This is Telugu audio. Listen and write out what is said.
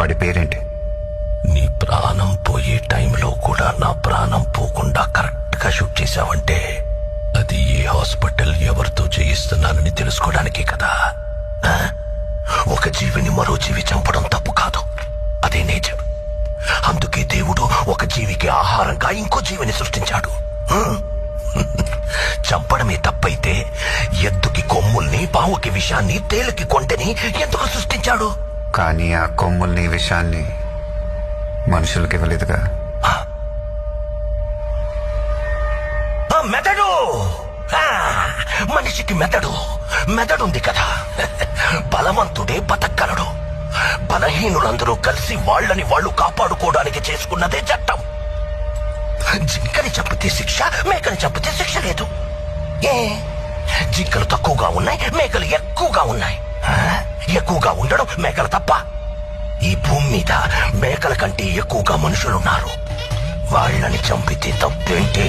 వాడి పేరేంటి? నీ ప్రాణం పోయే టైంలో కూడా నా ప్రాణం పోకుండా కరెక్ట్ గా షూట్ చేశావంటే అది ఏ హాస్పిటల్ ఎవరితో చేయిస్తున్నానని తెలుసుకోవడానికే కదా. ఒక జీవిని మరో జీవి చంపడం తప్పు కాదు, అదే నేచర్. అందుకే దేవుడు ఒక జీవికి ఆహారంగా ఇంకో జీవిని సృష్టించాడు. చంపడమే తప్పైతే ఎద్దుకి కొమ్ముల్ని, పావుకి విషాన్ని, తేలుకి కొంటని ఎందుకు సృష్టించాడు? కానీ ఆ కొమ్ముల్ని, విషాన్ని మనుషులకి ఇవ్వలేదుగా. మెదడు, మనిషికి మెదడుంది కదా. బలవంతుడే బతకగలడు. బలహీనులందరూ కలిసి వాళ్ళని వాళ్ళు కాపాడుకోవడానికి చేసుకున్నదే చట్టం. జింకని చంపితే శిక్ష, మేకని చంపితే శిక్ష లేదు. జింకలు తక్కువగా ఉన్నాయి, మేకలు ఎక్కువగా ఉన్నాయి. ఎక్కువగా ఉండడం మేకలు తప్ప? ఈ భూమి మీద మేకల కంటే ఎక్కువగా మనుషులున్నారు. వాళ్ళని చంపితే తప్పేంటి?